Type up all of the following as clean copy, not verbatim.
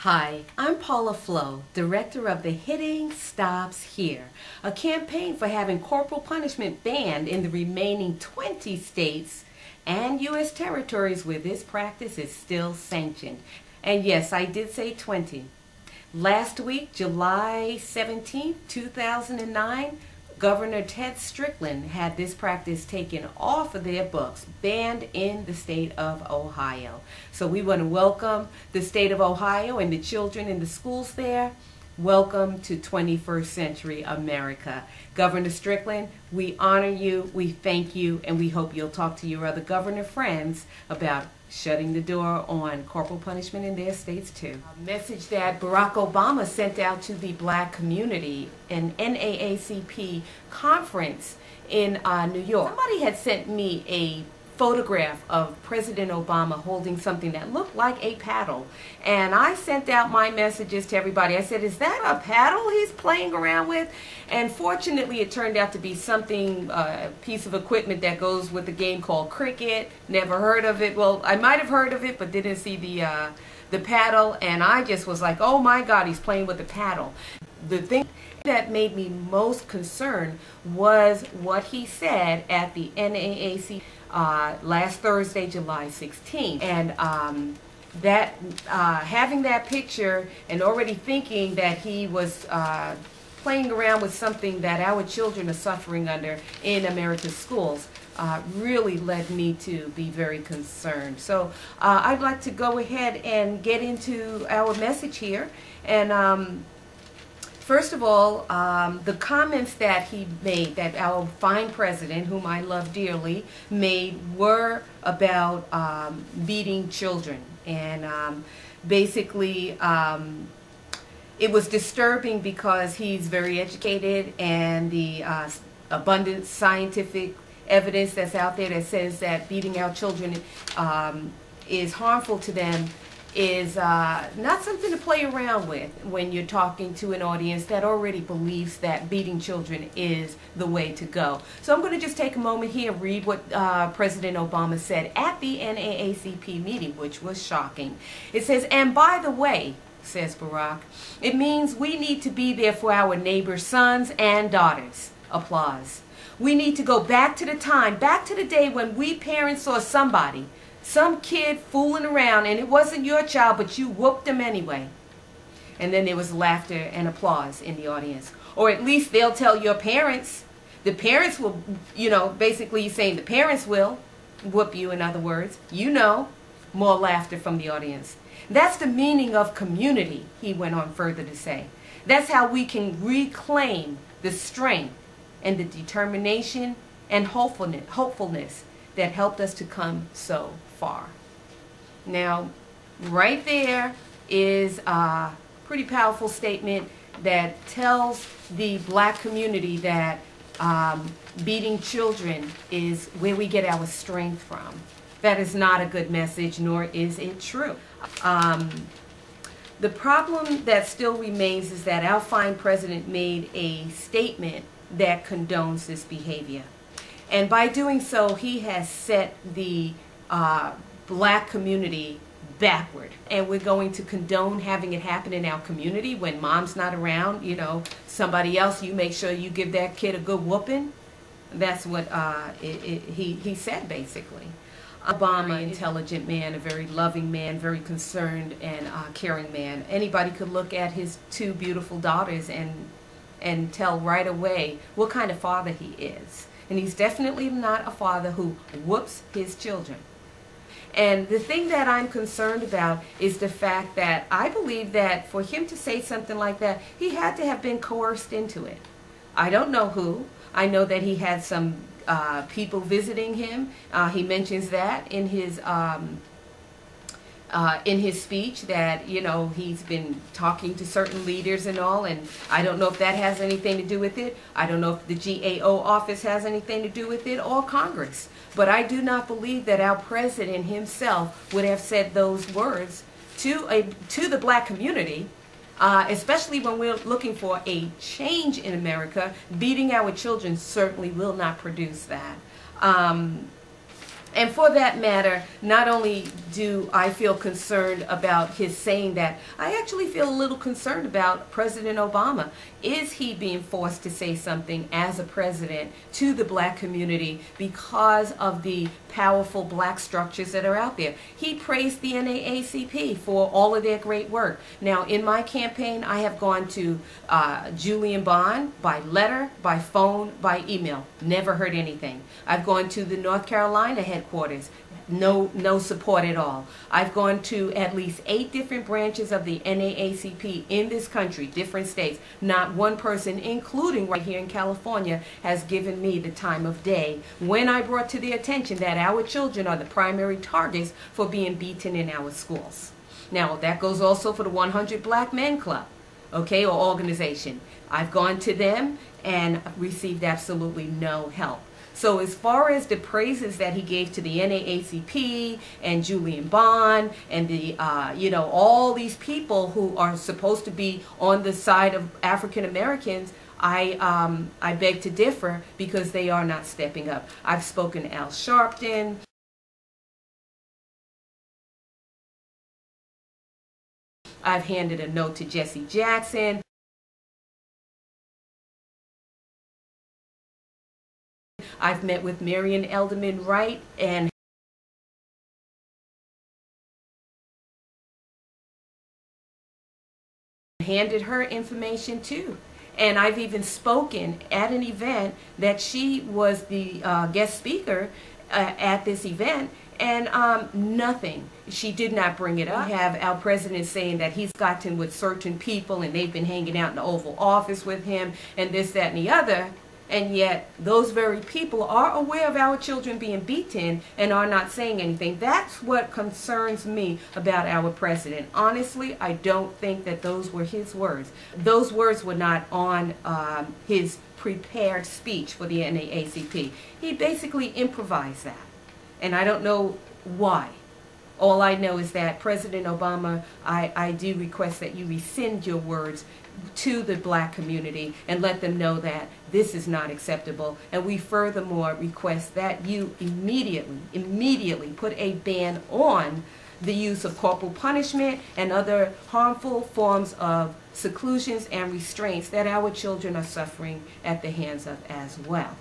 Hi, I'm Paula Flowe, Director of the Hitting Stops Here, a campaign for having corporal punishment banned in the remaining 20 states and U.S. territories where this practice is still sanctioned. And yes, I did say 20. Last week, July 17, 2009, Governor Ted Strickland had this practice taken off of their books, banned in the state of Ohio. So we want to welcome the state of Ohio and the children in the schools there. Welcome to 21st century America. Governor Strickland, we honor you, we thank you, and we hope you'll talk to your other governor friends about shutting the door on corporal punishment in their states too. A message that Barack Obama sent out to the black community, an NAACP conference in New York. Somebody had sent me a photograph of President Obama holding something that looked like a paddle, and I sent out my messages to everybody. I said, is that a paddle he's playing around with? And fortunately it turned out to be something, a piece of equipment that goes with a game called cricket. Never heard of it. Well, I might have heard of it, but didn't see the paddle, and I just was like, oh my God, he's playing with a paddle. The thing that made me most concerned was what he said at the NAACP last Thursday, July 16th. And having that picture and already thinking that he was playing around with something that our children are suffering under in America's schools really led me to be very concerned. So I'd like to go ahead and get into our message here. And first of all, the comments that he made, that our fine president, whom I love dearly, made were about beating children. And basically, it was disturbing because he's very educated, and the abundant scientific evidence that's out there that says that beating our children is harmful to them is not something to play around with when you're talking to an audience that already believes that beating children is the way to go. So I'm going to just take a moment here and read what President Obama said at the NAACP meeting, which was shocking. It says, "And by the way," says Barack, "it means we need to be there for our neighbors' sons and daughters." Applause. "We need to go back to the time, back to the day when we parents saw somebody, some kid fooling around, and it wasn't your child, but you whooped them anyway." And then there was laughter and applause in the audience. "Or at least they'll tell your parents. The parents will," you know, basically you're saying the parents will whoop you, in other words. You know. More laughter from the audience. "That's the meaning of community," he went on further to say. "That's how we can reclaim the strength and the determination and hopefulness that helped us to come so far." Now, right there is a pretty powerful statement that tells the black community that beating children is where we get our strength from. That is not a good message, nor is it true. The problem that still remains is that our fine president made a statement that condones this behavior. And by doing so, he has set the black community backward. And we're going to condone having it happen in our community when mom's not around, you know, somebody else, you make sure you give that kid a good whooping. That's what he said, basically. Obama, intelligent man, a very loving man, very concerned and caring man. Anybody could look at his two beautiful daughters and tell right away what kind of father he is. And he's definitely not a father who whoops his children. And the thing that I'm concerned about is the fact that I believe that for him to say something like that, he had to have been coerced into it. I don't know who. I know that he had some people visiting him. He mentions that in his speech, that, you know, he's been talking to certain leaders and all, and I don't know if that has anything to do with it. I don't know if the GAO office has anything to do with it, or Congress. But I do not believe that our president himself would have said those words to the black community, especially when we're looking for a change in America. Beating our children certainly will not produce that. And for that matter, not only do I feel concerned about his saying that, I actually feel a little concerned about President Obama. Is he being forced to say something as a president to the black community because of the powerful black structures that are out there? He praised the NAACP for all of their great work. Now, in my campaign, I have gone to Julian Bond by letter, by phone, by email. Never heard anything. I've gone to the North Carolina headquarters. No support at all. I've gone to at least 8 different branches of the NAACP in this country, different states. Not one person, including right here in California, has given me the time of day when I brought to their attention that our children are the primary targets for being beaten in our schools. Now, that goes also for the 100 Black Men Club, okay, or organization. I've gone to them and received absolutely no help. So as far as the praises that he gave to the NAACP and Julian Bond and the, all these people who are supposed to be on the side of African Americans, I beg to differ because they are not stepping up. I've spoken to Al Sharpton. I've handed a note to Jesse Jackson. I've met with Marion Elderman Wright and handed her information too. And I've even spoken at an event that she was the guest speaker at this event, and nothing. She did not bring it up. We have our president saying that he's gotten with certain people and they've been hanging out in the Oval Office with him and this, that, and the other. And yet those very people are aware of our children being beaten and are not saying anything. That's what concerns me about our president. Honestly, I don't think that those were his words. Those words were not on his prepared speech for the NAACP. He basically improvised that. And I don't know why. All I know is that President Obama, I do request that you rescind your words to the black community and let them know that this is not acceptable. And we furthermore request that you immediately put a ban on the use of corporal punishment and other harmful forms of seclusions and restraints that our children are suffering at the hands of as well.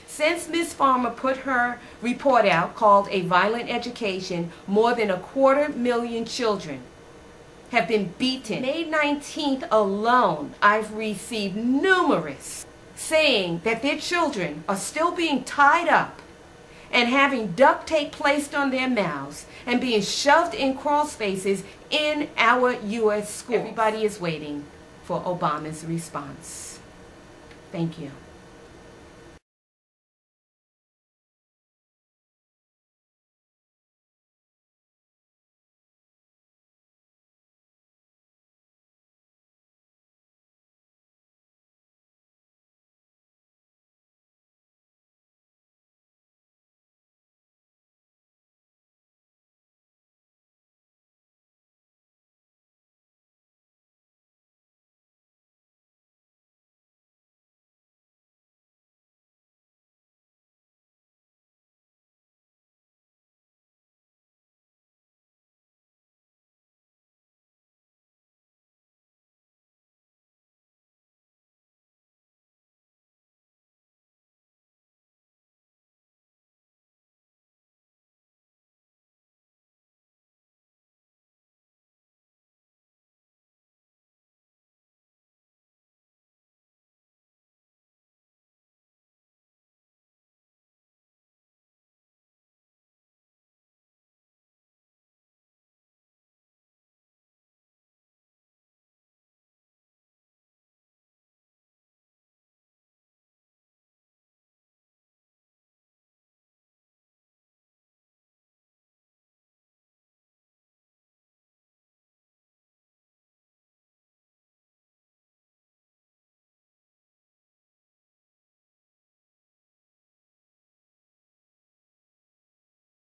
Since Ms. Farmer put her report out called A Violent Education, more than 250,000 children have been beaten. May 19th alone, I've received numerous saying that their children are still being tied up and having duct tape placed on their mouths and being shoved in crawl spaces in our U.S. schools. Everybody is waiting for Obama's response. Thank you.